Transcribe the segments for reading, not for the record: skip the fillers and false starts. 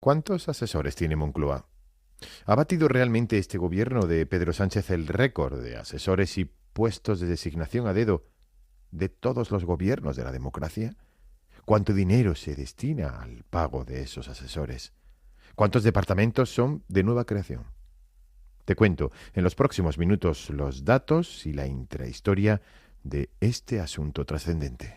¿Cuántos asesores tiene Moncloa? ¿Ha batido realmente este gobierno de Pedro Sánchez el récord de asesores y puestos de designación a dedo de todos los gobiernos de la democracia? ¿Cuánto dinero se destina al pago de esos asesores? ¿Cuántos departamentos son de nueva creación? Te cuento en los próximos minutos los datos y la intrahistoria de este asunto trascendente.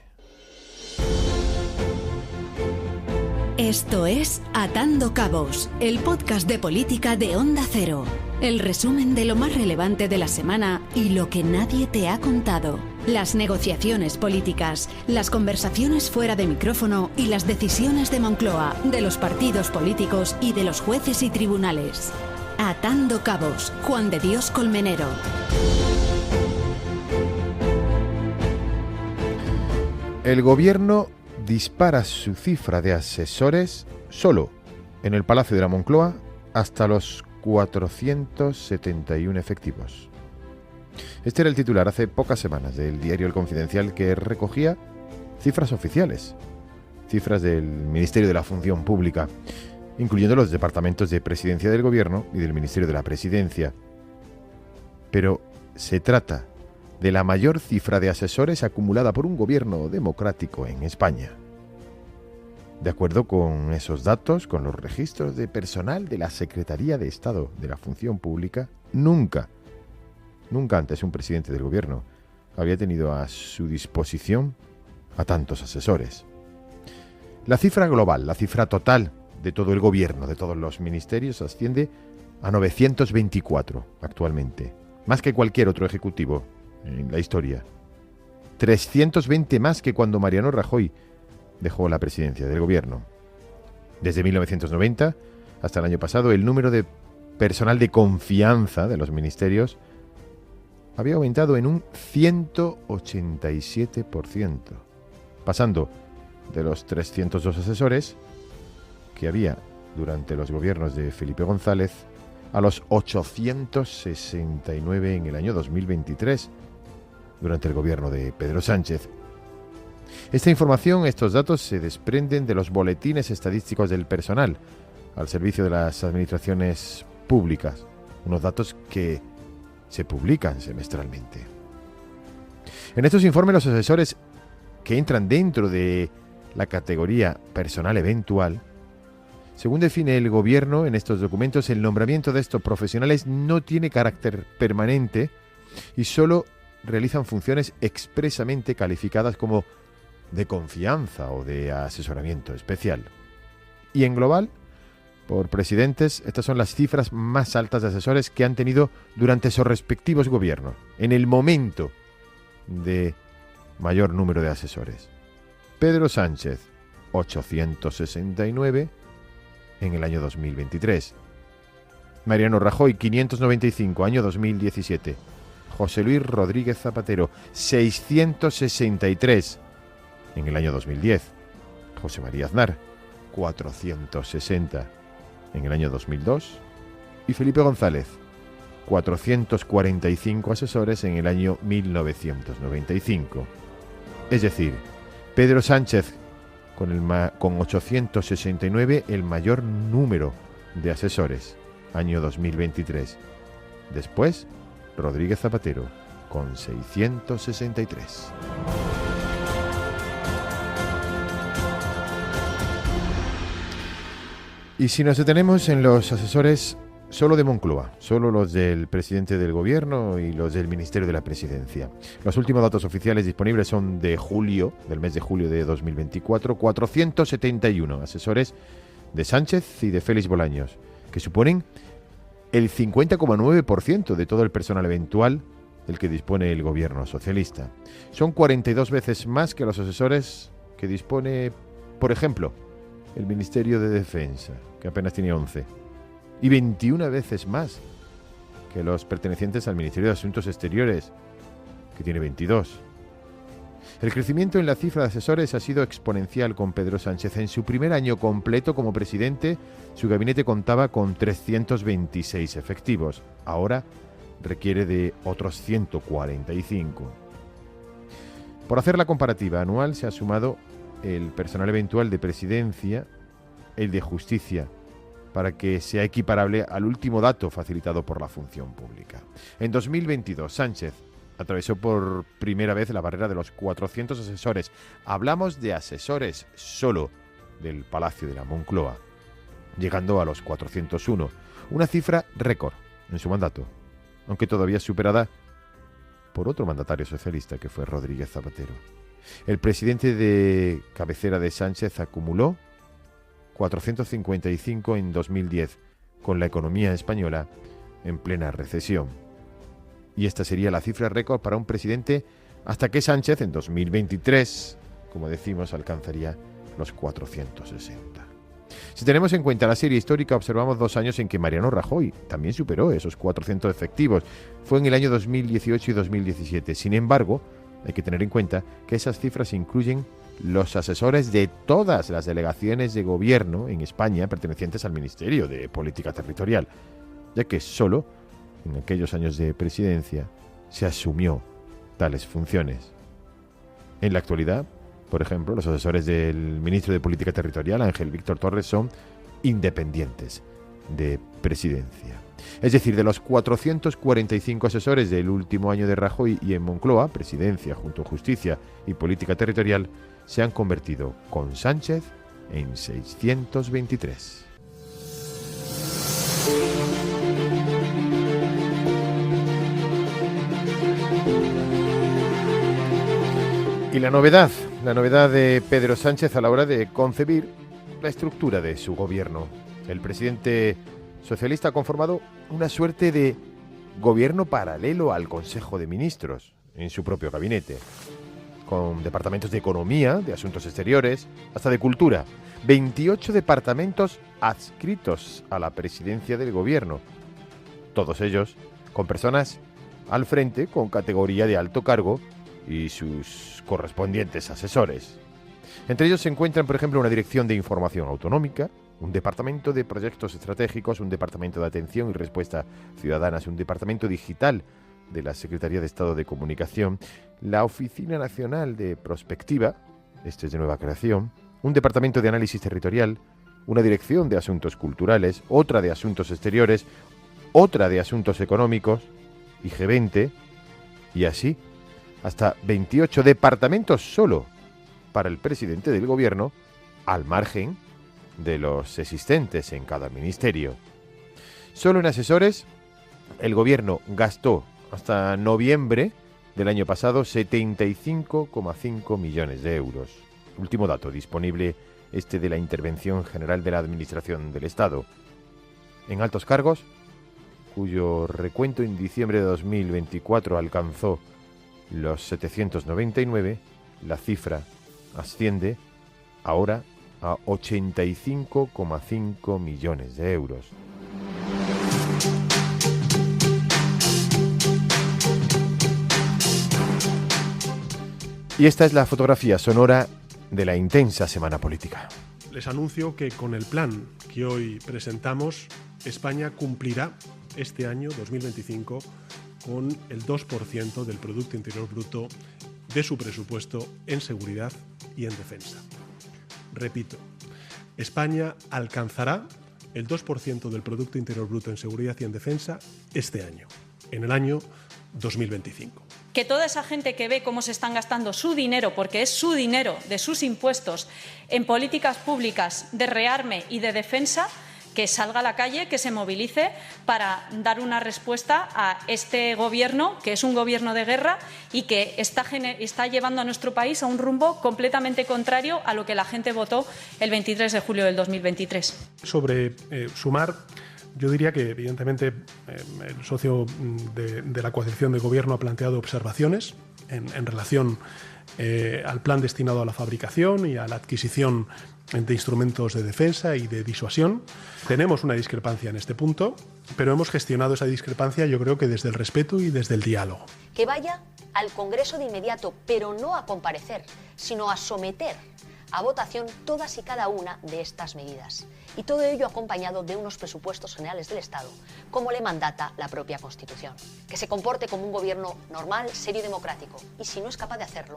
Esto es Atando Cabos, el podcast de política de Onda Cero. El resumen de lo más relevante de la semana y lo que nadie te ha contado. Las negociaciones políticas, las conversaciones fuera de micrófono y las decisiones de Moncloa, de los partidos políticos y de los jueces y tribunales. Atando Cabos, Juan de Dios Colmenero. El gobierno dispara su cifra de asesores solo en el Palacio de la Moncloa hasta los 471 efectivos. Este era el titular hace pocas semanas del diario El Confidencial, que recogía cifras oficiales, cifras del Ministerio de la Función Pública, incluyendo los departamentos de Presidencia del Gobierno y del Ministerio de la Presidencia. Pero se trata de la mayor cifra de asesores acumulada por un gobierno democrático en España. De acuerdo con esos datos, con los registros de personal de la Secretaría de Estado de la Función Pública, nunca antes un presidente del gobierno había tenido a su disposición a tantos asesores. La cifra global, la cifra total de todo el gobierno, de todos los ministerios, asciende a 924 actualmente, más que cualquier otro ejecutivo en la historia. 320 más que cuando Mariano Rajoy dejó la presidencia del gobierno. Desde 1990 hasta el año pasado, el número de personal de confianza de los ministerios había aumentado en un 187%, pasando de los 302 asesores que había durante los gobiernos de Felipe González a los 869 en el año 2023, durante el gobierno de Pedro Sánchez. Esta información, estos datos, se desprenden de los boletines estadísticos del personal al servicio de las administraciones públicas, unos datos que se publican semestralmente. En estos informes, los asesores que entran dentro de la categoría personal eventual, según define el gobierno en estos documentos, el nombramiento de estos profesionales no tiene carácter permanente y solo realizan funciones expresamente calificadas como de confianza o de asesoramiento especial. Y en global, por presidentes, estas son las cifras más altas de asesores que han tenido durante sus respectivos gobiernos, en el momento de mayor número de asesores. Pedro Sánchez, 869 en el año 2023. Mariano Rajoy, 595, año 2017. José Luis Rodríguez Zapatero, 663 en el año 2010. José María Aznar, 460 en el año 2002. Y Felipe González, 445 asesores en el año 1995. Es decir, Pedro Sánchez con 869, el mayor número de asesores, año 2023. Después, Rodríguez Zapatero, con 663. Y si nos detenemos en los asesores solo de Moncloa, solo los del presidente del gobierno y los del Ministerio de la Presidencia. Los últimos datos oficiales disponibles son de julio, del mes de julio de 2024, 471 asesores de Sánchez y de Félix Bolaños, que suponen el 50,9% de todo el personal eventual del que dispone el gobierno socialista. Son 42 veces más que los asesores que dispone, por ejemplo, el Ministerio de Defensa, que apenas tiene 11, y 21 veces más que los pertenecientes al Ministerio de Asuntos Exteriores, que tiene 22. El crecimiento en la cifra de asesores ha sido exponencial con Pedro Sánchez. En su primer año completo como presidente, su gabinete contaba con 326 efectivos. Ahora requiere de otros 145. Por hacer la comparativa anual, se ha sumado el personal eventual de Presidencia, el de Justicia para que sea equiparable al último dato facilitado por la función pública. En 2022, Sánchez atravesó por primera vez la barrera de los 400 asesores. Hablamos de asesores solo del Palacio de la Moncloa, llegando a los 401, una cifra récord en su mandato, aunque todavía superada por otro mandatario socialista que fue Rodríguez Zapatero. El presidente de cabecera de Sánchez acumuló 455 en 2010, con la economía española en plena recesión. Y esta sería la cifra récord para un presidente hasta que Sánchez en 2023, como decimos, alcanzaría los 460. Si tenemos en cuenta la serie histórica, observamos 2 años en que Mariano Rajoy también superó esos 400 efectivos. Fue en el año 2018 y 2017. Sin embargo, hay que tener en cuenta que esas cifras incluyen los asesores de todas las delegaciones de gobierno en España pertenecientes al Ministerio de Política Territorial, ya que solo en aquellos años de presidencia se asumió tales funciones. En la actualidad, por ejemplo, los asesores del ministro de Política Territorial, Ángel Víctor Torres, son independientes de presidencia. Es decir, de los 445 asesores del último año de Rajoy y en Moncloa, Presidencia junto a Justicia y Política Territorial, se han convertido con Sánchez en 623. Y la novedad de Pedro Sánchez a la hora de concebir la estructura de su gobierno. El presidente socialista ha conformado una suerte de gobierno paralelo al Consejo de Ministros en su propio gabinete, con departamentos de economía, de asuntos exteriores, hasta de cultura. 28 departamentos adscritos a la presidencia del gobierno, todos ellos con personas al frente con categoría de alto cargo y sus correspondientes asesores. Entre ellos se encuentran, por ejemplo, una dirección de información autonómica, un departamento de proyectos estratégicos, un departamento de atención y respuesta ciudadanas, un departamento digital de la Secretaría de Estado de Comunicación, la Oficina Nacional de Prospectiva, este es de nueva creación, un departamento de análisis territorial, una dirección de asuntos culturales, otra de asuntos exteriores, otra de asuntos económicos, y G20, y así hasta 28 departamentos solo para el presidente del gobierno, al margen de los existentes en cada ministerio. Solo en asesores, el gobierno gastó hasta noviembre del año pasado 75,5 millones de euros. Último dato disponible, este de la Intervención General de la Administración del Estado. En altos cargos, cuyo recuento en diciembre de 2024 alcanzó los 799, la cifra asciende ahora a 85,5 millones de euros. Y esta es la fotografía sonora de la intensa semana política. Les anuncio que con el plan que hoy presentamos, España cumplirá este año 2025 con el 2% del Producto Interior Bruto de su presupuesto en seguridad y en defensa. Repito, España alcanzará el 2% del Producto Interior Bruto en seguridad y en defensa este año, en el año 2025. Que toda esa gente que ve cómo se están gastando su dinero, porque es su dinero, de sus impuestos, en políticas públicas de rearme y de defensa, que salga a la calle, que se movilice para dar una respuesta a este gobierno, que es un gobierno de guerra y que está llevando a nuestro país a un rumbo completamente contrario a lo que la gente votó el 23 de julio del 2023. Sobre sumar, yo diría que evidentemente el socio de la coalición de gobierno ha planteado observaciones en relación al plan destinado a la fabricación y a la adquisición de instrumentos de defensa y de disuasión. Tenemos una discrepancia en este punto, pero hemos gestionado esa discrepancia, yo creo que desde el respeto y desde el diálogo. Que vaya al Congreso de inmediato, pero no a comparecer, sino a someter a votación todas y cada una de estas medidas. Y todo ello acompañado de unos presupuestos generales del Estado, como le mandata la propia Constitución. Que se comporte como un gobierno normal, serio y democrático. Y si no es capaz de hacerlo,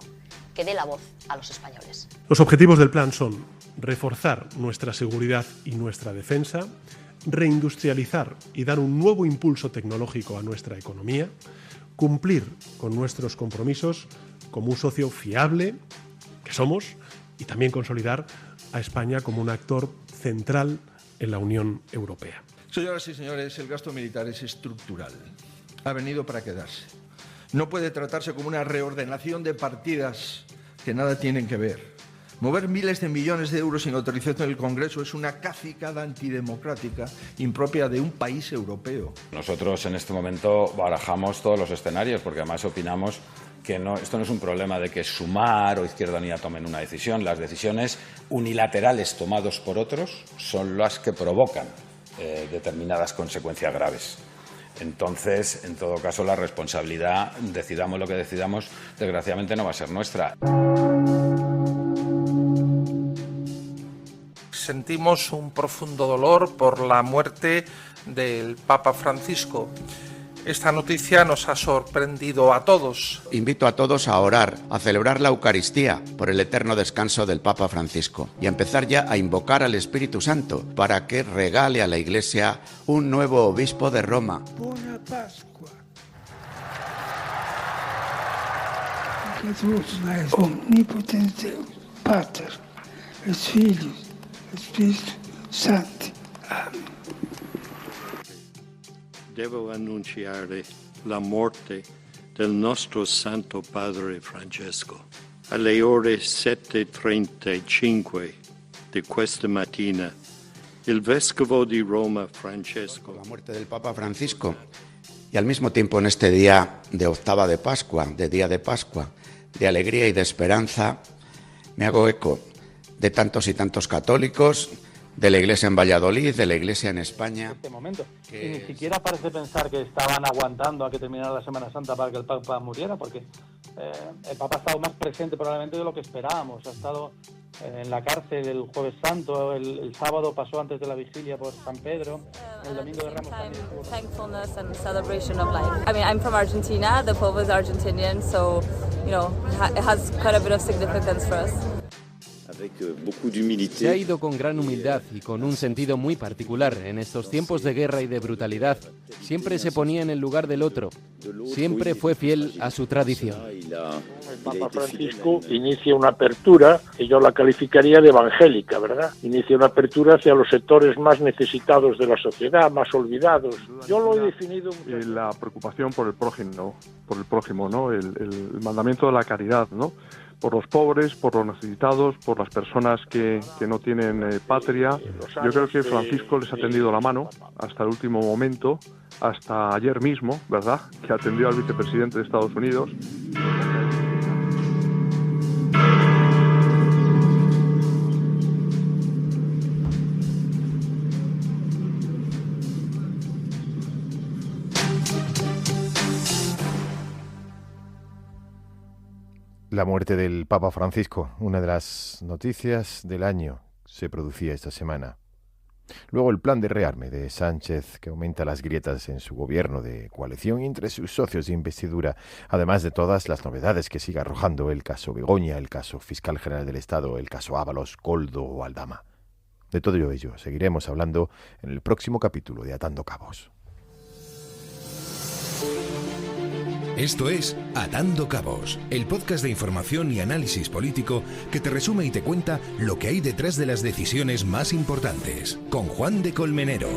que dé la voz a los españoles. Los objetivos del plan son reforzar nuestra seguridad y nuestra defensa, reindustrializar y dar un nuevo impulso tecnológico a nuestra economía, cumplir con nuestros compromisos como un socio fiable que somos y también consolidar a España como un actor central en la Unión Europea. Señoras y señores, el gasto militar es estructural. Ha venido para quedarse. No puede tratarse como una reordenación de partidas que nada tienen que ver. Mover miles de millones de euros sin autorización del Congreso es una cacicada antidemocrática impropia de un país europeo. Nosotros en este momento barajamos todos los escenarios porque además opinamos que esto no es un problema de que Sumar o Izquierda Unida tomen una decisión. Las decisiones unilaterales tomadas por otros son las que provocan determinadas consecuencias graves. Entonces, en todo caso, la responsabilidad, decidamos lo que decidamos, desgraciadamente no va a ser nuestra. Sentimos un profundo dolor por la muerte del Papa Francisco. Esta noticia nos ha sorprendido a todos. Invito a todos a orar, a celebrar la Eucaristía por el eterno descanso del Papa Francisco y a empezar ya a invocar al Espíritu Santo para que regale a la Iglesia un nuevo obispo de Roma. Buona Pasqua. Que omnipotente Deus, Pater, et Filius, et Spiritus Sancti. Amen. Devo annunciare la morte del nostro Santo Padre Francesco. Alle ore 7:35 di questa mattina, il Vescovo di Roma, Francesco. La muerte del Papa Francisco y al mismo tiempo en este día de octava de Pascua, de día de Pascua, de alegría y de esperanza, me hago eco de tantos y tantos católicos, de la Iglesia en Valladolid, de la Iglesia en España. Este momento. Y ni siquiera parece pensar que estaban aguantando a que terminara la Semana Santa para que el Papa muriera, porque el Papa ha estado más presente probablemente de lo que esperábamos. Ha estado en la cárcel el Jueves Santo, el sábado pasó antes de la vigilia por San Pedro, el domingo de Ramos también. Thankfulness and celebration of life. I mean, I'm from Argentina. The Pope is Argentinian, so it has quite a bit of significance for us. Se ha ido con gran humildad y con un sentido muy particular en estos tiempos de guerra y de brutalidad. Siempre se ponía en el lugar del otro. Siempre fue fiel a su tradición. El Papa Francisco inicia una apertura que yo la calificaría de evangélica, ¿verdad? Inicia una apertura hacia los sectores más necesitados de la sociedad, más olvidados. Yo lo he definido... La preocupación por el prójimo, ¿no? El mandamiento de la caridad, ¿no? Por los pobres, por los necesitados, por las personas que no tienen patria. Yo creo que Francisco les ha tendido la mano hasta el último momento, hasta ayer mismo, ¿verdad?, que atendió al vicepresidente de Estados Unidos. La muerte del Papa Francisco, una de las noticias del año, se producía esta semana. Luego el plan de rearme de Sánchez, que aumenta las grietas en su gobierno de coalición y entre sus socios de investidura, además de todas las novedades que sigue arrojando el caso Begoña, el caso Fiscal General del Estado, el caso Ábalos, Koldo o Aldama. De todo ello seguiremos hablando en el próximo capítulo de Atando Cabos. Esto es Atando Cabos, el podcast de información y análisis político que te resume y te cuenta lo que hay detrás de las decisiones más importantes, con Juan de Colmenero.